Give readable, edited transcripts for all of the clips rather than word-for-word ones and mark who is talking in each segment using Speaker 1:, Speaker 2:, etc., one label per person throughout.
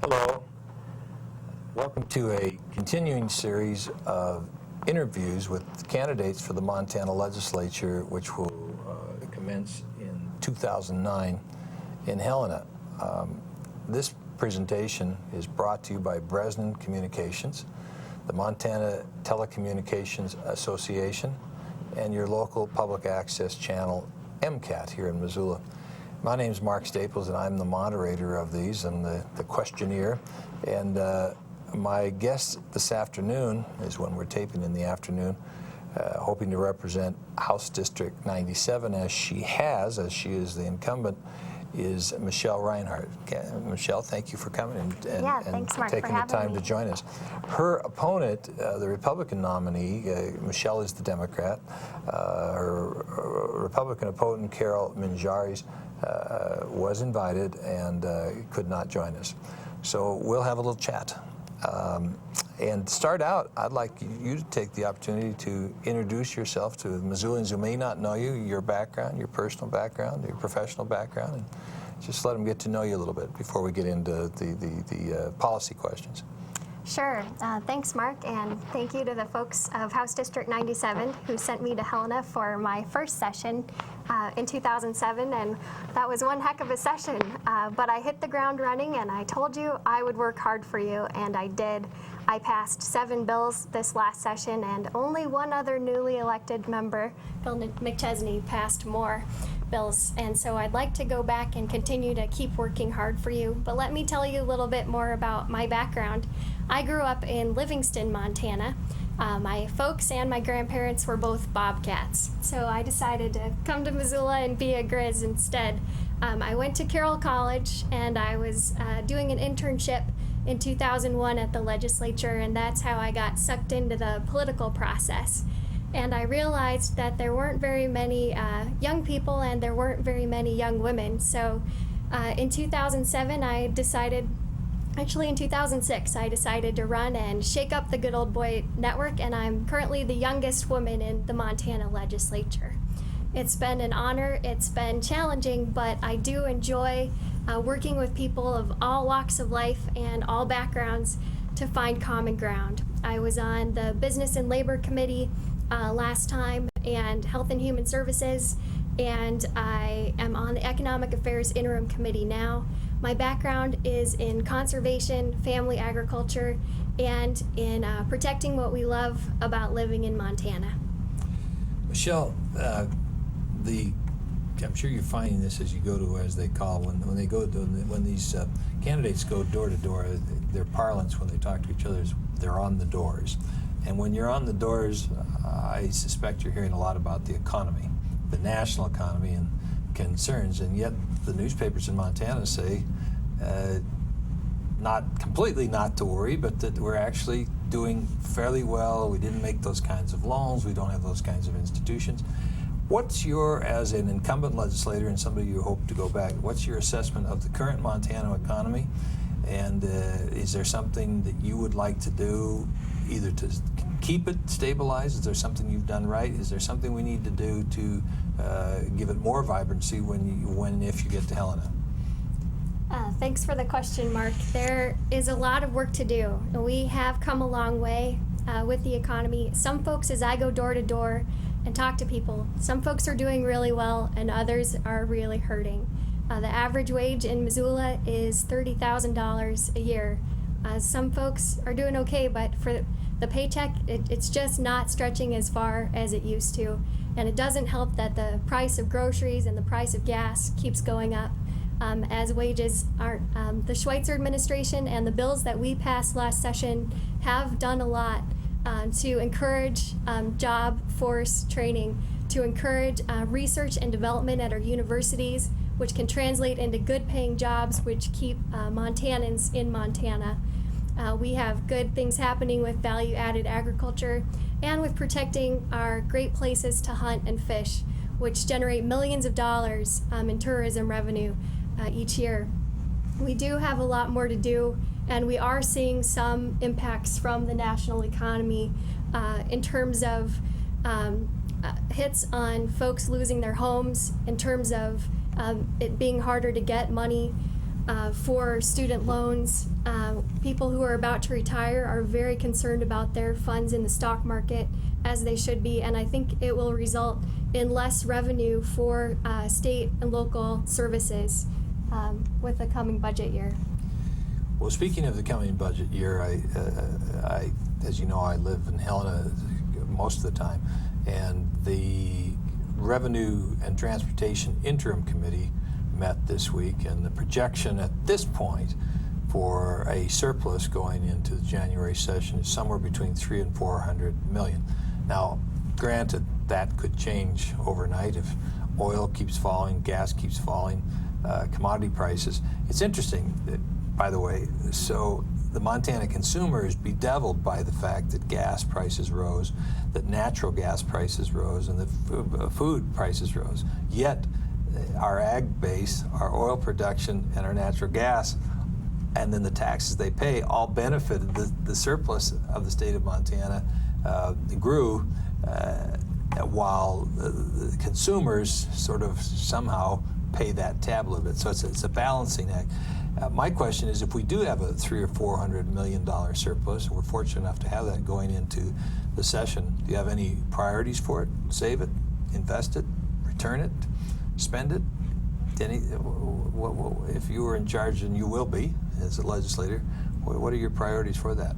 Speaker 1: Hello. Welcome to a continuing series of interviews with candidates for the Montana legislature, which will commence in 2009 in Helena. This presentation is brought to you by Bresnan Communications, the Montana Telecommunications Association, and your local public access channel, MCAT, here in Missoula. My name is Mark Staples, and I'm the moderator of these and the questionnaire. And my guest this afternoon is when we're taping in the afternoon, hoping to represent House District 97 as she is the incumbent, is Michelle Reinhardt. Michelle, thank you for coming and
Speaker 2: thanks, Mark,
Speaker 1: taking the time to join us. Her opponent, the Republican nominee, Michelle is the Democrat. Her Republican opponent, Carol Minjares, was invited and could not join us. So we'll have a little chat. And to start out, I'd like you to take the opportunity to introduce yourself to Missoulians who may not know you, your background, your personal background, your professional background, and just let them get to know you a little bit before we get into the policy questions.
Speaker 2: Sure. Thanks, Mark, and thank you to the folks of House District 97 who sent me to Helena for my first session in 2007, and that was one heck of a session. But I hit the ground running, and I told you I would work hard for you, and I did. I passed 7 bills this last session, and only one other newly elected member, Bill McChesney, passed more bills. And so I'd like to go back and continue to keep working hard for you. But let me tell you a little bit more about my background. I grew up in Livingston, Montana. My folks and my grandparents were both Bobcats, so I decided to come to Missoula and be a Grizz instead. I went to Carroll College, and I was doing an internship in 2001 at the legislature, and that's how I got sucked into the political process. And I realized that there weren't very many young people, and there weren't very many young women. So in 2007, in 2006, I decided to run and shake up the good old boy network, and I'm currently the youngest woman in the Montana legislature. It's been an honor, it's been challenging, but I do enjoy working with people of all walks of life and all backgrounds to find common ground. I was on the Business and Labor Committee last time, and Health and Human Services, and I am on the Economic Affairs Interim Committee now. My background is in conservation, family agriculture, and in protecting what we love about living in Montana.
Speaker 1: Michelle, I'm sure you're finding this as you go to, as they call, when these candidates go door to door, their parlance when they talk to each other is they're on the doors. And when you're on the doors, I suspect you're hearing a lot about the economy, the national economy and concerns, and yet the newspapers in Montana say not completely not to worry, but that we're actually doing fairly well. We didn't make those kinds of loans. We don't have those kinds of institutions. What's as an incumbent legislator and somebody you hope to go back, what's your assessment of the current Montana economy? And is there something that you would like to do either to keep it stabilized? Is there something you've done right? Is there something we need to do to give it more vibrancy if you get to Helena?
Speaker 2: Thanks for the question, Mark. There is a lot of work to do. We have come a long way with the economy. Some folks, as I go door to door and talk to people, some folks are doing really well and others are really hurting. The average wage in Missoula is $30,000 a year. Some folks are doing okay, but for the paycheck, it's just not stretching as far as it used to. And it doesn't help that the price of groceries and the price of gas keeps going up as wages aren't. The Schweitzer administration and the bills that we passed last session have done a lot to encourage job force training, to encourage research and development at our universities, which can translate into good paying jobs which keep Montanans in Montana. We have good things happening with value added agriculture and with protecting our great places to hunt and fish, which generate millions of dollars in tourism revenue each year. We do have a lot more to do, and we are seeing some impacts from the national economy in terms of hits on folks losing their homes, in terms of it being harder to get money for student loans. People who are about to retire are very concerned about their funds in the stock market, as they should be, and I think it will result in less revenue for state and local services with the coming budget year.
Speaker 1: Well, speaking of the coming budget year, I as you know, I live in Helena most of the time, and the Revenue and Transportation Interim Committee met this week, and the projection at this point for a surplus going into the January session is somewhere between 300 and 400 million. Now, granted, that could change overnight if oil keeps falling, gas keeps falling, commodity prices. It's interesting that, by the way, so the Montana consumer is bedeviled by the fact that gas prices rose, that natural gas prices rose, and that food prices rose. Yet, our ag base, our oil production, and our natural gas, and then the taxes they pay, all benefited. The surplus of the state of Montana grew, while the consumers sort of somehow pay that tab a little bit. So it's a balancing act. My question is, if we do have a $300 or $400 million surplus, and we're fortunate enough to have that going into the session, do you have any priorities for it? Save it, invest it, return it, spend it? If you were in charge, and you will be as a legislator, what are your priorities for that?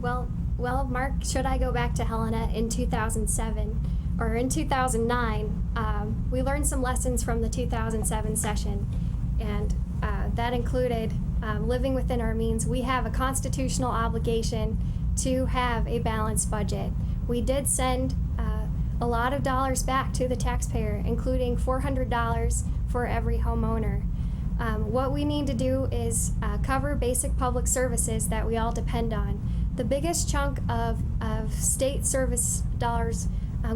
Speaker 2: Well, Mark, should I go back to Helena in 2007 or in 2009? We learned some lessons from the 2007 session, and that included living within our means. We have a constitutional obligation to have a balanced budget. We did send a lot of dollars back to the taxpayer, including $400 for every homeowner. What we need to do is cover basic public services that we all depend on. The biggest chunk of state service dollars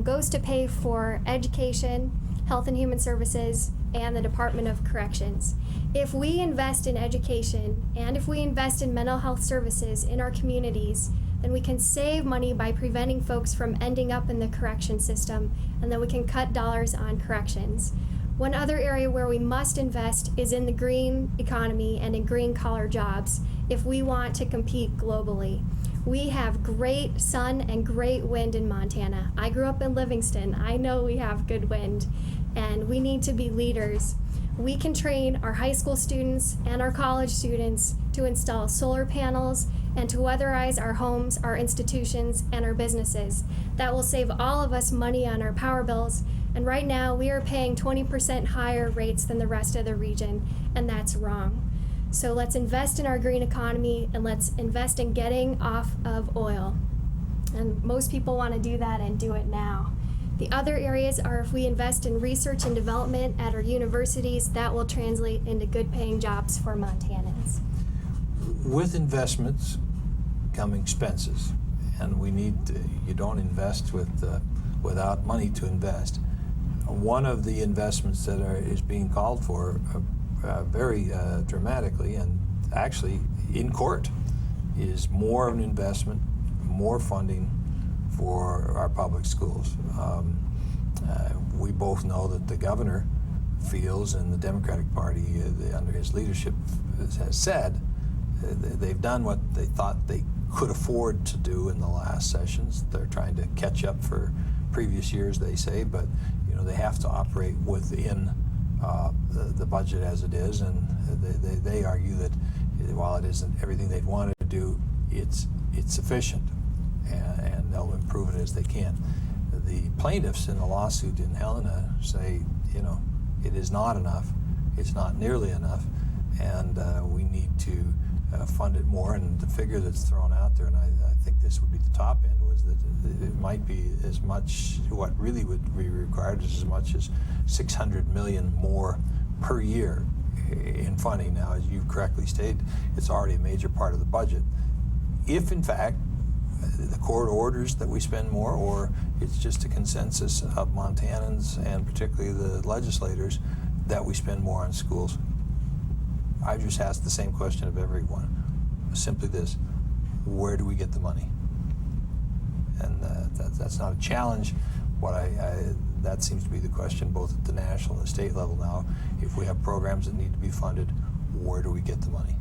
Speaker 2: goes to pay for education, health and human services, and the Department of Corrections. If we invest in education and if we invest in mental health services in our communities, then we can save money by preventing folks from ending up in the correction system, and then we can cut dollars on corrections. One other area where we must invest is in the green economy and in green collar jobs if we want to compete globally. We have great sun and great wind in Montana. I grew up in Livingston. I know we have good wind, and we need to be leaders. We can train our high school students and our college students to install solar panels and to weatherize our homes, our institutions, and our businesses. That will save all of us money on our power bills, and right now we are paying 20% higher rates than the rest of the region, and that's wrong. So let's invest in our green economy, and let's invest in getting off of oil. And most people want to do that and do it now. The other areas are if we invest in research and development at our universities, that will translate into good paying jobs for Montanans.
Speaker 1: With investments come expenses, and you don't invest without money to invest. One of the investments that is being called for very dramatically, and actually in court, is more of an investment, more funding for our public schools. We both know that the governor feels, and the Democratic Party under his leadership has said, they've done what they thought they could afford to do in the last sessions. They're trying to catch up for previous years, they say, but they have to operate within the budget as it is, and they argue that while it isn't everything they'd wanted to do, it's sufficient, and they'll improve it as they can. The plaintiffs in the lawsuit in Helena say, it is not enough, it's not nearly enough, and we need to fund it more. And the figure that's thrown out there, and I think this would be the top end, was that it might be as much, what really would be required is as much as $600 million more per year in funding. Now, as you correctly stated, it's already a major part of the budget. If, in fact, the court orders that we spend more, or it's just a consensus of Montanans and particularly the legislators that we spend more on schools, I just ask the same question of everyone. Simply this: where do we get the money? And that's not a challenge. That seems to be the question both at the national and the state level now. If we have programs that need to be funded, where do we get the money?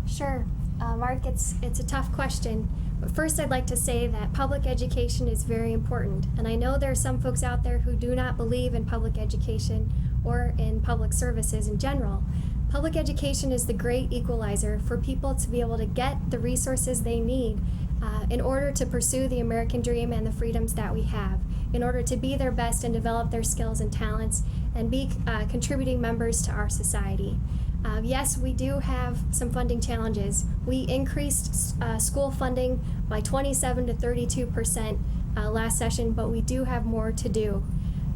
Speaker 2: Sure. Mark, it's a tough question. But first, I'd like to say that public education is very important. And I know there are some folks out there who do not believe in public education or in public services in general. Public education is the great equalizer for people to be able to get the resources they need in order to pursue the American dream and the freedoms that we have, in order to be their best and develop their skills and talents and be contributing members to our society. Yes, we do have some funding challenges. We increased school funding by 27 to 32% last session, but we do have more to do.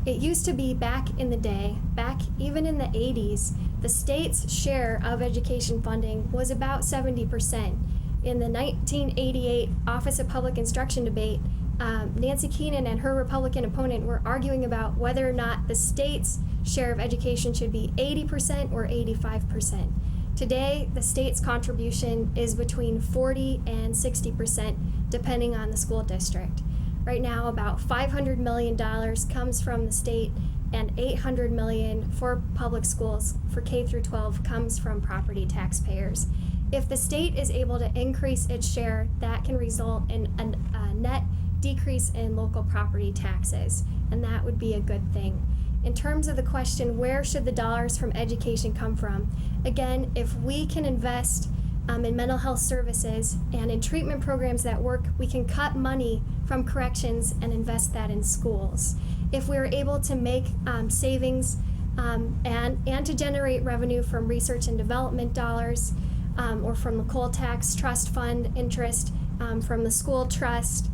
Speaker 2: It used to be back in the day, back even in the 80s, the state's share of education funding was about 70%. In the 1988 Office of Public Instruction debate, Nancy Keenan and her Republican opponent were arguing about whether or not the state's share of education should be 80% or 85%. Today, the state's contribution is between 40 and 60%, depending on the school district. Right now, about $500 million comes from the state, and $800 million for public schools for K through 12 comes from property taxpayers. If the state is able to increase its share, that can result in a net decrease in local property taxes, and that would be a good thing. In terms of the question, where should the dollars from education come from? Again, if we can invest in mental health services and in treatment programs that work, we can cut money from corrections and invest that in schools. If we're able to make savings and to generate revenue from research and development dollars, or from the coal tax trust fund interest, from the school trust,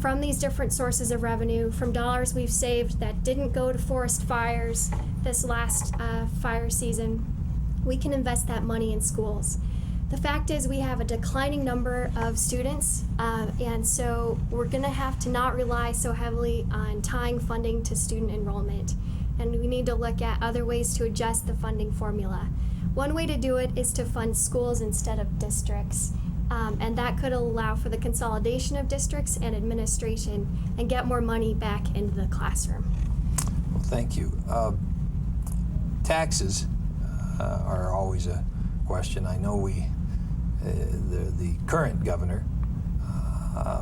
Speaker 2: from these different sources of revenue, from dollars we've saved that didn't go to forest fires this last fire season, we can invest that money in schools. The fact is we have a declining number of students, and so we're going to have to not rely so heavily on tying funding to student enrollment, and we need to look at other ways to adjust the funding formula. One way to do it is to fund schools instead of districts. And that could allow for the consolidation of districts and administration and get more money back into the classroom.
Speaker 1: Well, thank you. Taxes are always a question. I know the current governor,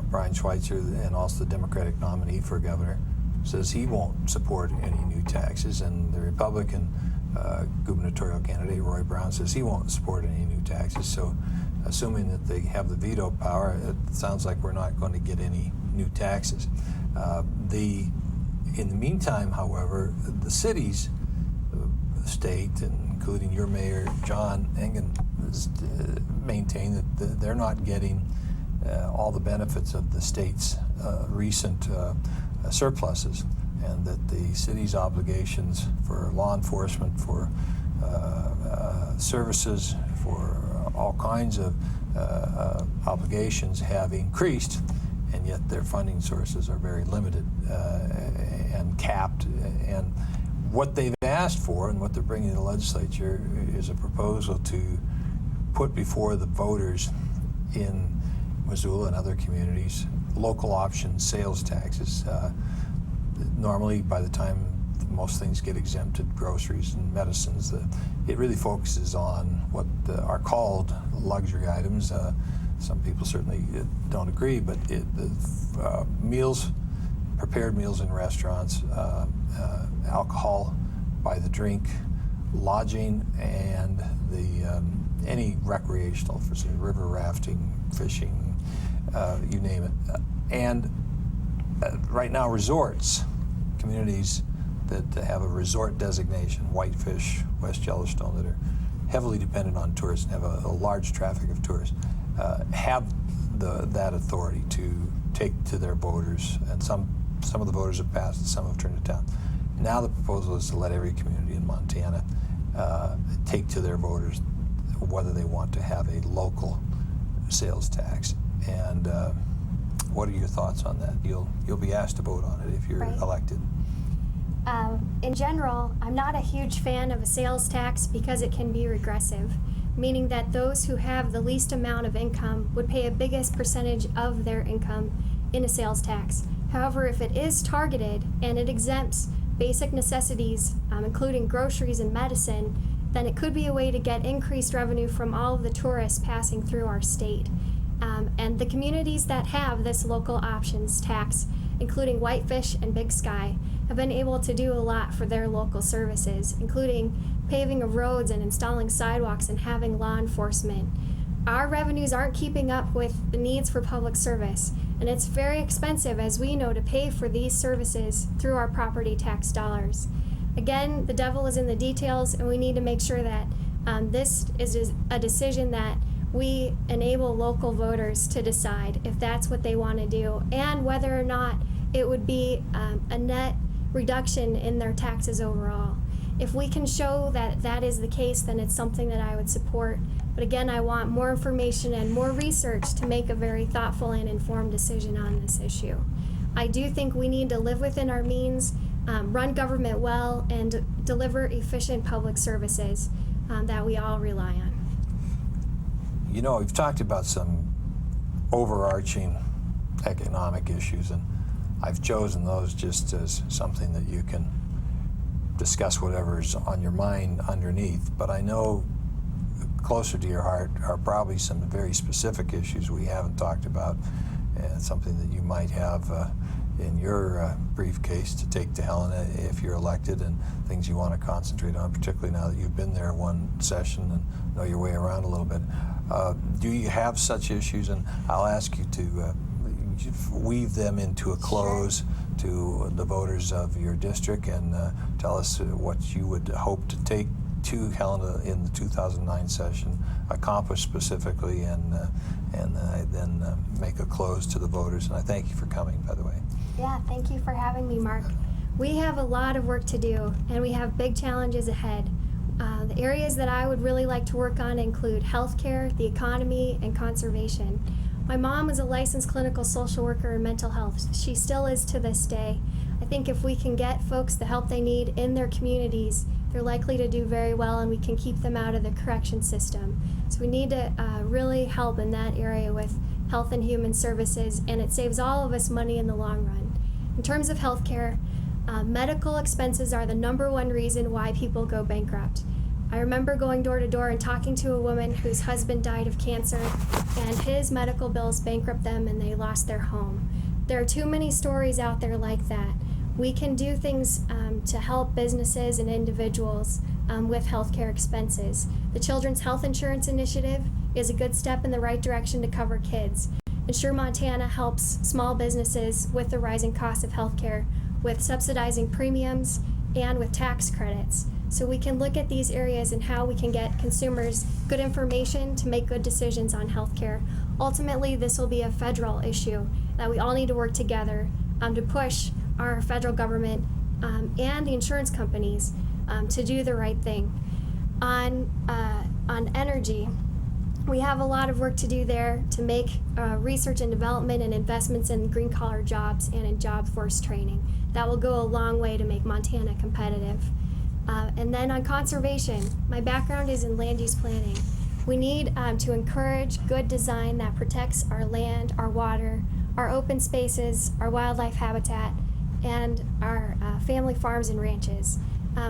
Speaker 1: Brian Schweitzer, and also the Democratic nominee for governor, says he won't support any new taxes, and the Republican gubernatorial candidate, Roy Brown, says he won't support any new taxes. So assuming that they have the veto power, it sounds like we're not going to get any new taxes. In the meantime, however, the cities, the state, including your mayor, John Engen, maintain that they're not getting all the benefits of the state's recent surpluses, and that the city's obligations for law enforcement, for services, for all kinds of obligations have increased, and yet their funding sources are very limited and capped. And what they've asked for and what they're bringing to the legislature is a proposal to put before the voters in Missoula and other communities local option sales taxes. Normally, by the time most things get exempted, groceries and medicines, it really focuses on what are called luxury items. Some people certainly don't agree, but meals, prepared meals in restaurants, alcohol by the drink, lodging, and any recreational, for say, river rafting, fishing, you name it. And right now, resorts, communities that have a resort designation, Whitefish, West Yellowstone, that are heavily dependent on tourists and have a large traffic of tourists, have that authority to take to their voters, and some of the voters have passed and some have turned it down. Now the proposal is to let every community in Montana take to their voters whether they want to have a local sales tax. And what are your thoughts on that? You'll be asked to vote on it if you're elected.
Speaker 2: In general, I'm not a huge fan of a sales tax because it can be regressive, meaning that those who have the least amount of income would pay a biggest percentage of their income in a sales tax. However, if it is targeted and it exempts basic necessities, including groceries and medicine, then it could be a way to get increased revenue from all of the tourists passing through our state. And the communities that have this local options tax, including Whitefish and Big Sky, have been able to do a lot for their local services, including paving of roads and installing sidewalks and having law enforcement. Our revenues aren't keeping up with the needs for public service, and it's very expensive, as we know, to pay for these services through our property tax dollars. Again, the devil is in the details, and we need to make sure that this is a decision that we enable local voters to decide if that's what they want to do, and whether or not it would be a net reduction in their taxes overall. If we can show that that is the case, then it's something that I would support. But again, I want more information and more research to make a very thoughtful and informed decision on this issue. I do think we need to live within our means, run government well, and deliver efficient public services that we all rely on.
Speaker 1: You know, we've talked about some overarching economic issues, and I've chosen those just as something that you can discuss whatever's on your mind underneath. But I know closer to your heart are probably some very specific issues we haven't talked about, and something that you might have in your briefcase to take to Helena if you're elected, and things you want to concentrate on, particularly now that you've been there one session and know your way around a little bit. Do you have such issues? And I'll ask you to weave them into a close to the voters of your district, and tell us what you would hope to take to Helena in the 2009 session, accomplish specifically, and then make a close to the voters. And I thank you for coming, by the way.
Speaker 2: Yeah, thank you for having me, Mark. We have a lot of work to do, and we have big challenges ahead. The areas that I would really like to work on include healthcare, the economy, and conservation. My mom is a licensed clinical social worker in mental health. She still is to this day. I think if we can get folks the help they need in their communities, they're likely to do very well, and we can keep them out of the correction system. So we need to really help in that area with health and human services, and it saves all of us money in the long run. In terms of healthcare, medical expenses are the #1 reason why people go bankrupt. I remember going door to door and talking to a woman whose husband died of cancer, and his medical bills bankrupt them and they lost their home. There are too many stories out there like that. We can do things to help businesses and individuals with healthcare expenses. The Children's Health Insurance Initiative is a good step in the right direction to cover kids. Insure Montana helps small businesses with the rising cost of healthcare with subsidizing premiums and with tax credits. So we can look at these areas and how we can get consumers good information to make good decisions on healthcare. Ultimately, this will be a federal issue that we all need to work together to push our federal government and the insurance companies to do the right thing. On energy, we have a lot of work to do there to make research and development and investments in green-collar jobs and in job force training. That will go a long way to make Montana competitive. And then on conservation, my background is in land use planning. We need to encourage good design that protects our land, our water, our open spaces, our wildlife habitat, and our family farms and ranches.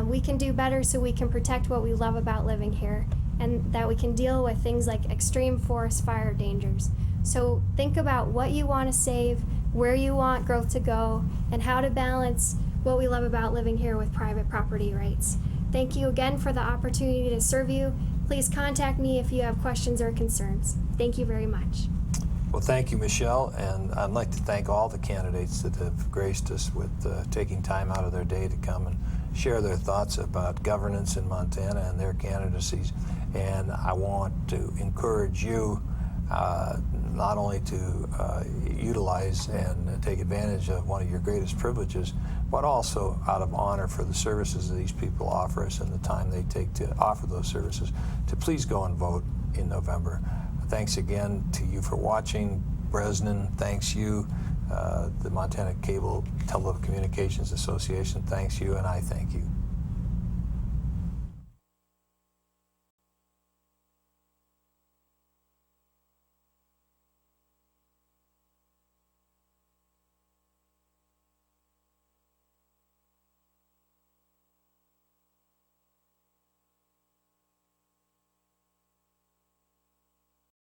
Speaker 2: We can do better so we can protect what we love about living here, and that we can deal with things like extreme forest fire dangers. So think about what you want to save, where you want growth to go, and how to balance what we love about living here with private property rights. Thank you again for the opportunity to serve you. Please contact me if you have questions or concerns. Thank you very much.
Speaker 1: Well, thank you, Michelle, and I'd like to thank all the candidates that have graced us with taking time out of their day to come and share their thoughts about governance in Montana and their candidacies. And I want to encourage you not only to utilize and take advantage of one of your greatest privileges, but also out of honor for the services that these people offer us and the time they take to offer those services, to please go and vote in November. Thanks again to you for watching. Bresnan thanks you. The Montana Cable Telecommunications Association thanks you, and I thank you.